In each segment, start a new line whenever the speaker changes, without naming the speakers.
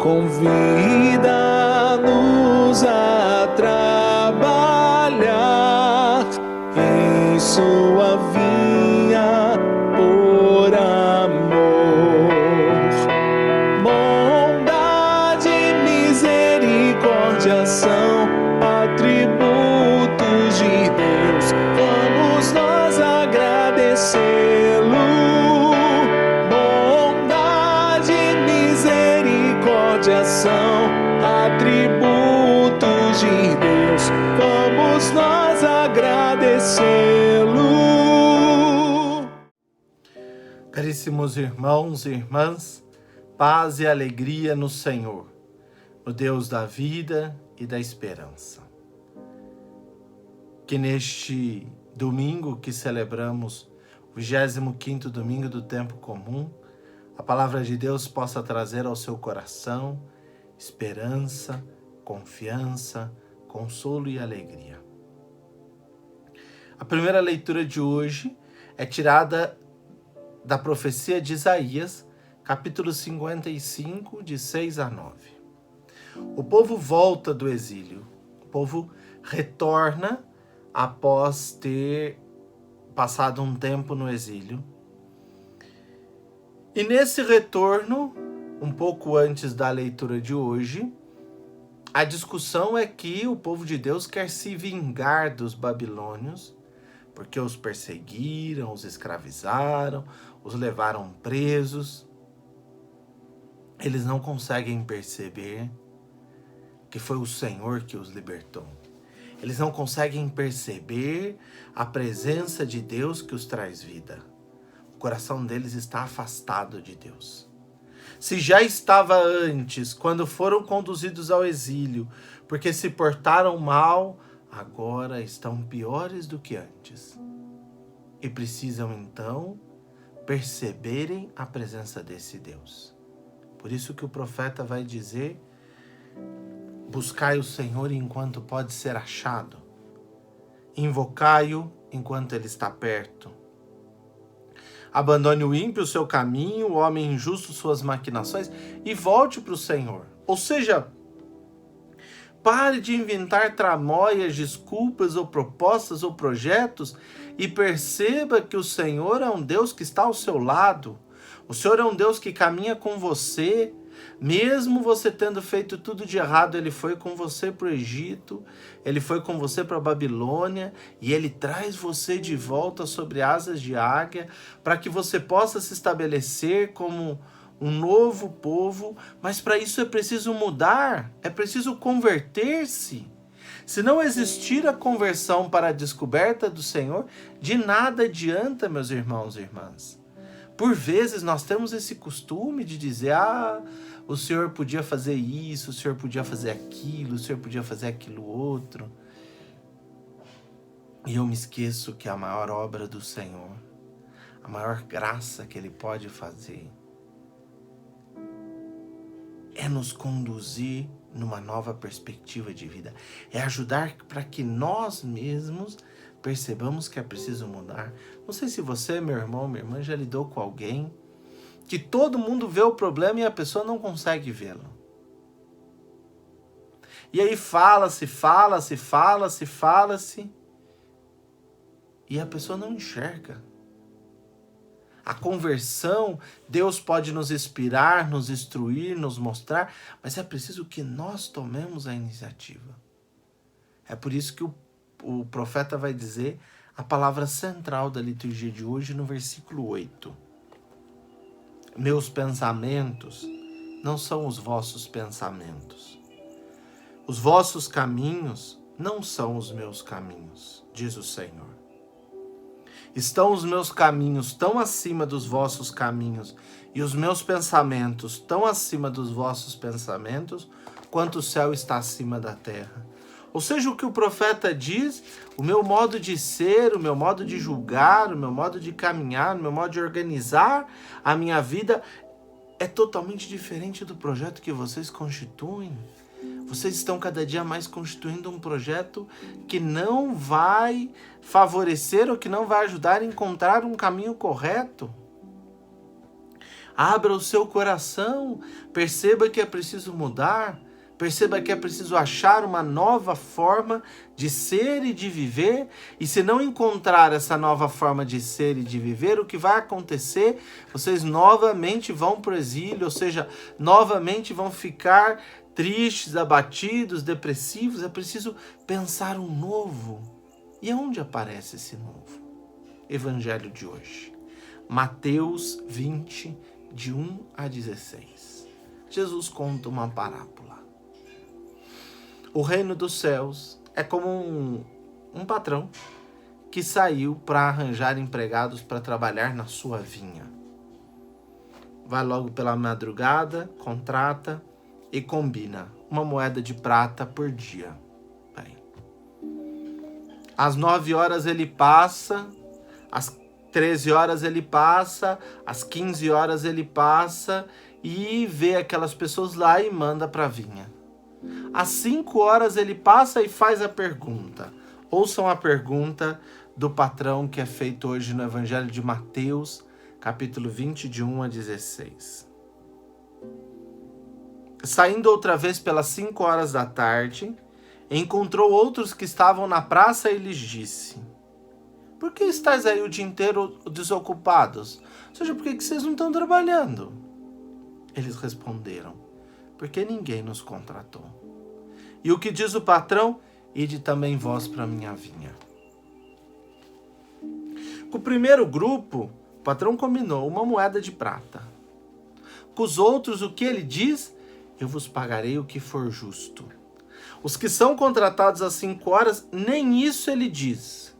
convida-nos a trabalhar em sua vinha por amor. Bondade e misericórdia são atributos de Deus. Vamos nós agradecê-lo. Bondade e misericórdia são atributos de Deus. Vamos nós agradecê-lo.
Caríssimos irmãos e irmãs, paz e alegria no Senhor, no Deus da vida e da esperança. Que neste domingo que celebramos o 25º domingo do tempo comum, a palavra de Deus possa trazer ao seu coração esperança, confiança, consolo e alegria. A primeira leitura de hoje é tirada da profecia de Isaías, capítulo 55, de 6 a 9. O povo volta do exílio, o povo retorna após ter passado um tempo no exílio. E nesse retorno, um pouco antes da leitura de hoje, a discussão é que o povo de Deus quer se vingar dos babilônios, porque os perseguiram, os escravizaram, os levaram presos. Eles não conseguem perceber que foi o Senhor que os libertou. Eles não conseguem perceber a presença de Deus que os traz vida. O coração deles está afastado de Deus. Se já estava antes, quando foram conduzidos ao exílio, porque se portaram mal, agora estão piores do que antes. E precisam então perceberem a presença desse Deus. Por isso que o profeta vai dizer: buscai o Senhor enquanto pode ser achado. Invocai-o enquanto ele está perto. Abandone o ímpio o seu caminho, o homem injusto suas maquinações, e volte para o Senhor. Ou seja, pare de inventar tramóias, desculpas ou propostas ou projetos e perceba que o Senhor é um Deus que está ao seu lado. O Senhor é um Deus que caminha com você. Mesmo você tendo feito tudo de errado, Ele foi com você para o Egito, Ele foi com você para a Babilônia, e Ele traz você de volta sobre asas de águia, para que você possa se estabelecer como um novo povo. Mas para isso é preciso mudar, é preciso converter-se. Se não existir a conversão para a descoberta do Senhor, de nada adianta, meus irmãos e irmãs. Por vezes nós temos esse costume de dizer: o Senhor podia fazer isso, o Senhor podia fazer aquilo, o Senhor podia fazer aquilo outro. E eu me esqueço que a maior obra do Senhor, a maior graça que Ele pode fazer, é nos conduzir numa nova perspectiva de vida. É ajudar para que nós mesmos percebamos que é preciso mudar. Não sei se você, meu irmão, minha irmã, já lidou com alguém que todo mundo vê o problema e a pessoa não consegue vê-lo. E aí fala-se, e a pessoa não enxerga. A conversão, Deus pode nos inspirar, nos instruir, nos mostrar, mas é preciso que nós tomemos a iniciativa. É por isso que o profeta vai dizer a palavra central da liturgia de hoje no versículo 8. Meus pensamentos não são os vossos pensamentos. Os vossos caminhos não são os meus caminhos, diz o Senhor. Estão os meus caminhos tão acima dos vossos caminhos e os meus pensamentos tão acima dos vossos pensamentos, quanto o céu está acima da terra. Ou seja, o que o profeta diz, o meu modo de ser, o meu modo de julgar, o meu modo de caminhar, o meu modo de organizar a minha vida é totalmente diferente do projeto que vocês constituem. Vocês estão cada dia mais constituindo um projeto que não vai favorecer ou que não vai ajudar a encontrar um caminho correto. Abra o seu coração, perceba que é preciso mudar, perceba que é preciso achar uma nova forma de ser e de viver, e se não encontrar essa nova forma de ser e de viver, o que vai acontecer? Vocês novamente vão para o exílio, ou seja, novamente vão ficar tristes, abatidos, depressivos. É preciso pensar um novo. E aonde aparece esse novo? Evangelho de hoje. Mateus 20, de 1 a 16. Jesus conta uma parábola. O reino dos céus é como um patrão que saiu para arranjar empregados para trabalhar na sua vinha. Vai logo pela madrugada, contrata e combina uma moeda de prata por dia. Bem, às 9 horas ele passa, às 13 horas ele passa, às 15 horas ele passa e vê aquelas pessoas lá e manda para a vinha. Às 5 horas ele passa e faz a pergunta. Ouçam a pergunta do patrão que é feito hoje no Evangelho de Mateus, capítulo 20, de 1 a 16. Saindo outra vez pelas 5 horas da tarde, encontrou outros que estavam na praça e lhes disse: por que estáis aí o dia inteiro desocupados? Ou seja, por que vocês não estão trabalhando? Eles responderam: porque ninguém nos contratou. E o que diz o patrão? Ide também vós para a minha vinha. Com o primeiro grupo, o patrão combinou uma moeda de prata. Com os outros, o que ele diz? Eu vos pagarei o que for justo. Os que são contratados às 5 horas, nem isso ele diz.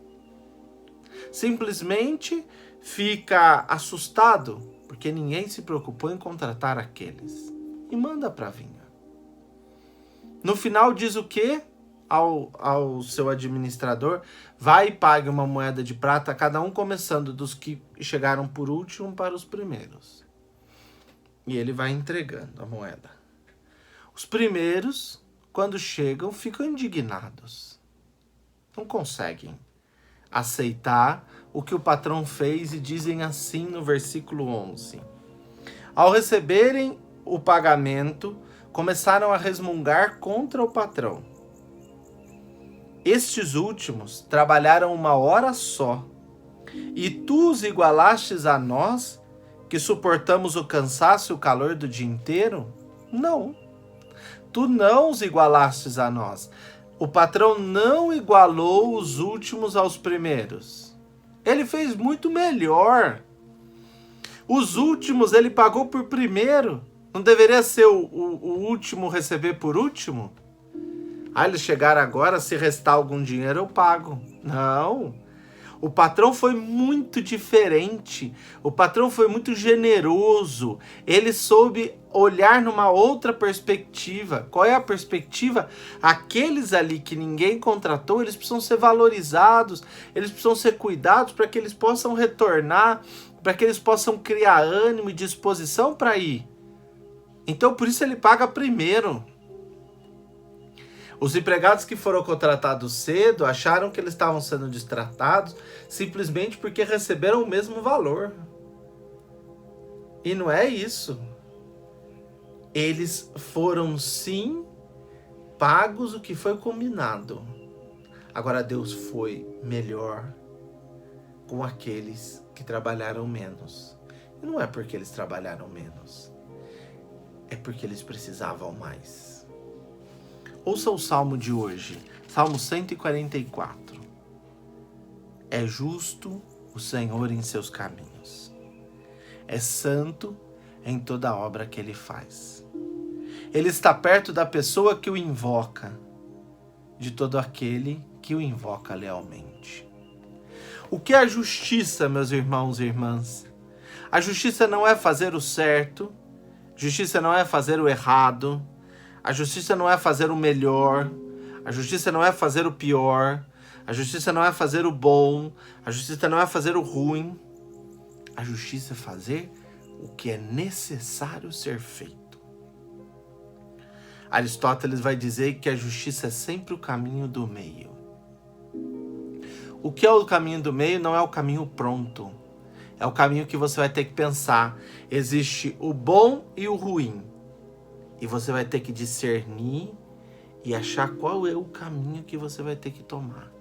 Simplesmente fica assustado, porque ninguém se preocupou em contratar aqueles. E manda para a vinha. No final diz o quê? Ao seu administrador: vai e pague uma moeda de prata a cada um, começando dos que chegaram por último para os primeiros. E ele vai entregando a moeda. Os primeiros, quando chegam, ficam indignados. Não conseguem aceitar o que o patrão fez e dizem assim no versículo 11. Ao receberem o pagamento, começaram a resmungar contra o patrão. Estes últimos trabalharam 1 hora só, e tu os igualastes a nós, que suportamos o cansaço e o calor do dia inteiro? Não, tu não os igualastes a nós. O patrão não igualou os últimos aos primeiros. Ele fez muito melhor. Os últimos ele pagou por primeiro. Não deveria ser o último receber por último? Eles chegaram agora, se restar algum dinheiro eu pago. Não. O patrão foi muito diferente. O patrão foi muito generoso. Ele soube olhar numa outra perspectiva. Qual é a perspectiva? Aqueles ali que ninguém contratou, eles precisam ser valorizados, eles precisam ser cuidados para que eles possam retornar, para que eles possam criar ânimo e disposição para ir. Então, por isso ele paga primeiro. Os empregados que foram contratados cedo acharam que eles estavam sendo destratados simplesmente porque receberam o mesmo valor. E não é isso. Eles foram sim pagos o que foi combinado. Agora Deus foi melhor com aqueles que trabalharam menos. E não é porque eles trabalharam menos. É porque eles precisavam mais. Ouça o Salmo de hoje, Salmo 144. É justo o Senhor em seus caminhos. É santo em toda a obra que ele faz. Ele está perto da pessoa que o invoca, de todo aquele que o invoca lealmente. O que é a justiça, meus irmãos e irmãs? A justiça não é fazer o certo, justiça não é fazer o errado, a justiça não é fazer o melhor, a justiça não é fazer o pior, a justiça não é fazer o bom, a justiça não é fazer o ruim. A justiça é fazer o que é necessário ser feito. Aristóteles vai dizer que a justiça é sempre o caminho do meio. O que é o caminho do meio? Não é o caminho pronto, É o caminho que você vai ter que pensar. Existe o bom e o ruim. E você vai ter que discernir e achar qual é o caminho que você vai ter que tomar.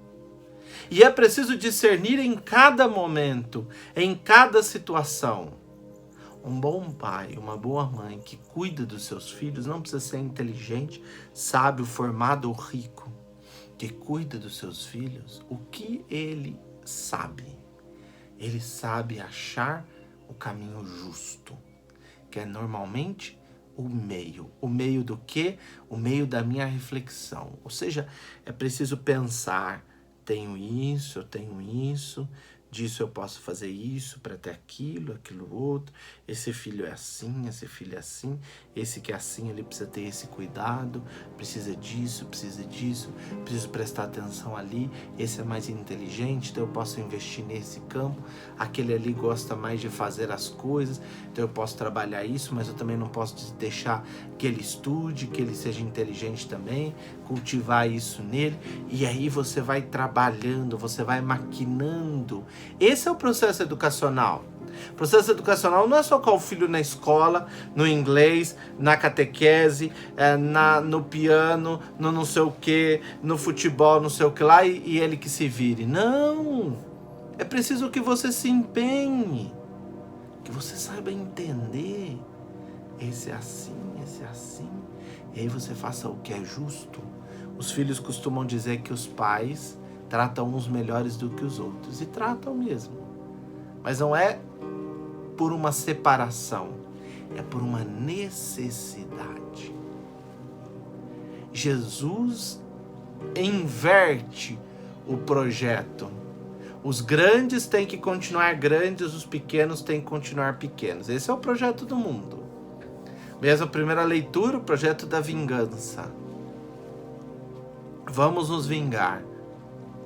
E é preciso discernir em cada momento, em cada situação. Um bom pai, uma boa mãe que cuida dos seus filhos não precisa ser inteligente, sábio, formado ou rico. Que cuida dos seus filhos, o que ele sabe? Ele sabe achar o caminho justo, que é normalmente o meio. O meio do quê? O meio da minha reflexão. Ou seja, é preciso pensar, tenho isso, eu tenho isso, disso eu posso fazer isso para ter aquilo, aquilo outro, esse filho é assim, esse filho é assim, esse que é assim, ele precisa ter esse cuidado, precisa disso, preciso prestar atenção ali, esse é mais inteligente, então eu posso investir nesse campo, aquele ali gosta mais de fazer as coisas, então eu posso trabalhar isso, mas eu também não posso deixar que ele estude, que ele seja inteligente também, cultivar isso nele, e aí você vai trabalhando, você vai maquinando. Esse é o processo educacional. O processo educacional não é só colocar o filho na escola, no inglês, na catequese, no piano, no não sei o que, no futebol, não sei o que lá, e ele que se vire. Não! É preciso que você se empenhe, que você saiba entender. Esse é assim, e aí você faça o que é justo. Os filhos costumam dizer que os pais tratam uns melhores do que os outros, e tratam mesmo. Mas não é por uma separação, é por uma necessidade. Jesus inverte o projeto. Os grandes têm que continuar grandes, os pequenos têm que continuar pequenos. Esse é o projeto do mundo. Mesmo a primeira leitura, o projeto da vingança. Vamos nos vingar.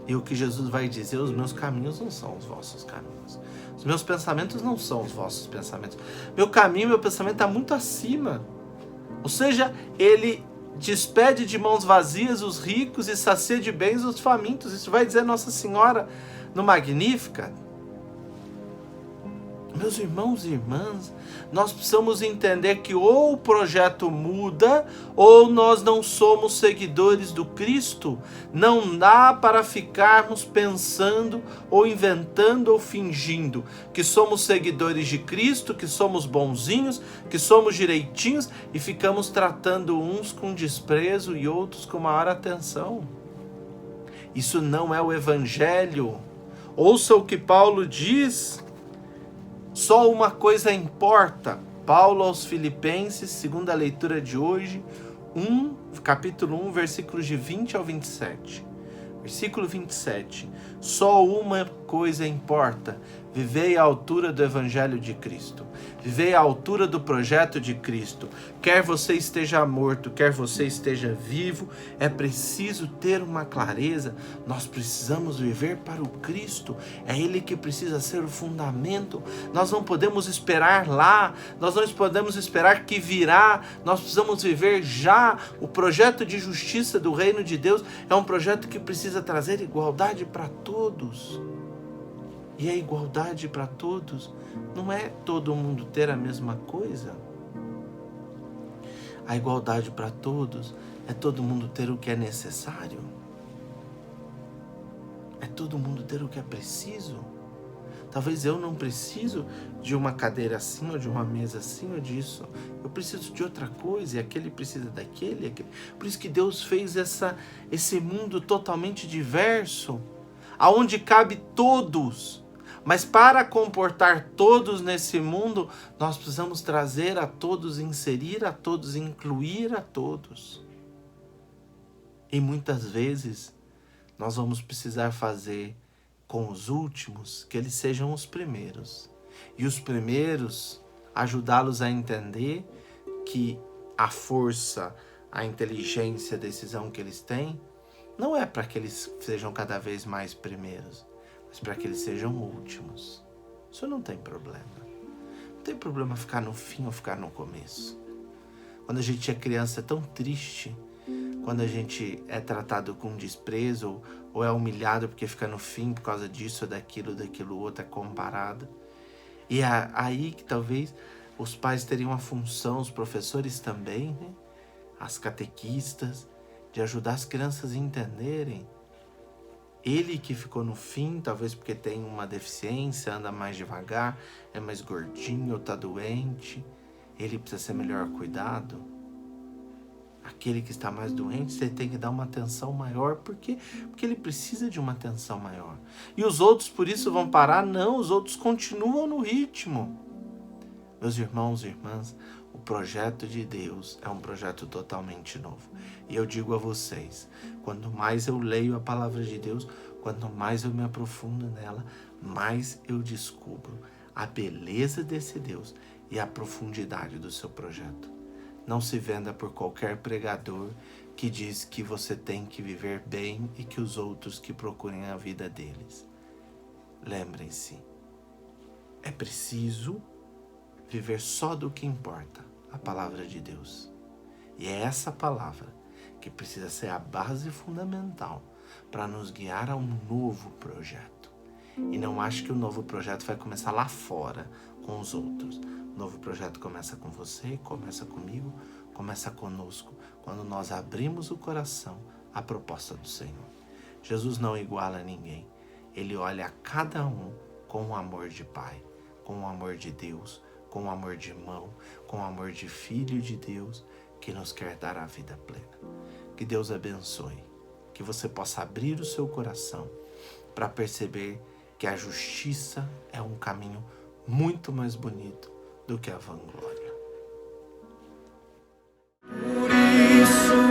E o que Jesus vai dizer, os meus caminhos não são os vossos caminhos. Os meus pensamentos não são os vossos pensamentos. Meu caminho, meu pensamento está muito acima. Ou seja, ele despede de mãos vazias os ricos e sacia de bens os famintos. Isso vai dizer Nossa Senhora no Magnífica. Meus irmãos e irmãs, nós precisamos entender que ou o projeto muda ou nós não somos seguidores do Cristo. Não dá para ficarmos pensando ou inventando ou fingindo que somos seguidores de Cristo, que somos bonzinhos, que somos direitinhos e ficamos tratando uns com desprezo e outros com maior atenção. Isso não é o Evangelho. Ouça o que Paulo diz. Só uma coisa importa. Paulo aos Filipenses, segunda leitura de hoje, capítulo 1, versículos de 20 ao 27. Versículo 27. Só uma coisa importa. Vivei à altura do Evangelho de Cristo. Vivei à altura do projeto de Cristo. Quer você esteja morto, quer você esteja vivo, é preciso ter uma clareza. Nós precisamos viver para o Cristo. É Ele que precisa ser o fundamento. Nós não podemos esperar lá. Nós não podemos esperar que virá. Nós precisamos viver já. O projeto de justiça do reino de Deus é um projeto que precisa trazer igualdade para todos. E a igualdade para todos não é todo mundo ter a mesma coisa. A igualdade para todos é todo mundo ter o que é necessário. É todo mundo ter o que é preciso. Talvez eu não preciso de uma cadeira assim, ou de uma mesa assim, ou disso. Eu preciso de outra coisa, e aquele precisa daquele. Por isso que Deus fez esse mundo totalmente diverso, aonde cabe todos. Mas para comportar todos nesse mundo, nós precisamos trazer a todos, inserir a todos, incluir a todos. E muitas vezes nós vamos precisar fazer com os últimos que eles sejam os primeiros. E os primeiros, ajudá-los a entender que a força, a inteligência, a decisão que eles têm, não é para que eles sejam cada vez mais primeiros, mas para que eles sejam últimos. Isso não tem problema. Não tem problema ficar no fim ou ficar no começo. Quando a gente é criança é tão triste, quando a gente é tratado com desprezo ou é humilhado porque fica no fim por causa disso, daquilo outro, é comparado. E é aí que talvez os pais teriam a função, os professores também, né? As catequistas, de ajudar as crianças a entenderem. Ele que ficou no fim, talvez porque tem uma deficiência, anda mais devagar, é mais gordinho, tá doente, ele precisa ser melhor cuidado. Aquele que está mais doente, você tem que dar uma atenção maior, porque ele precisa de uma atenção maior. E os outros, por isso, vão parar? Não, os outros continuam no ritmo. Meus irmãos e irmãs, o projeto de Deus é um projeto totalmente novo. E eu digo a vocês, quanto mais eu leio a palavra de Deus, quanto mais eu me aprofundo nela, mais eu descubro a beleza desse Deus e a profundidade do seu projeto. Não se venda por qualquer pregador que diz que você tem que viver bem e que os outros que procurem a vida deles. Lembrem-se, é preciso viver só do que importa, a palavra de Deus. E é essa palavra que precisa ser a base fundamental para nos guiar a um novo projeto. E não acho que o novo projeto vai começar lá fora com os outros. O novo projeto começa com você, começa comigo, começa conosco, quando nós abrimos o coração à proposta do Senhor. Jesus não iguala a ninguém. Ele olha a cada um com o amor de Pai, com o amor de Deus, com o amor de irmão, com o amor de Filho de Deus, que nos quer dar a vida plena. Que Deus abençoe, que você possa abrir o seu coração para perceber que a justiça é um caminho muito mais bonito do que a vanglória.
Por isso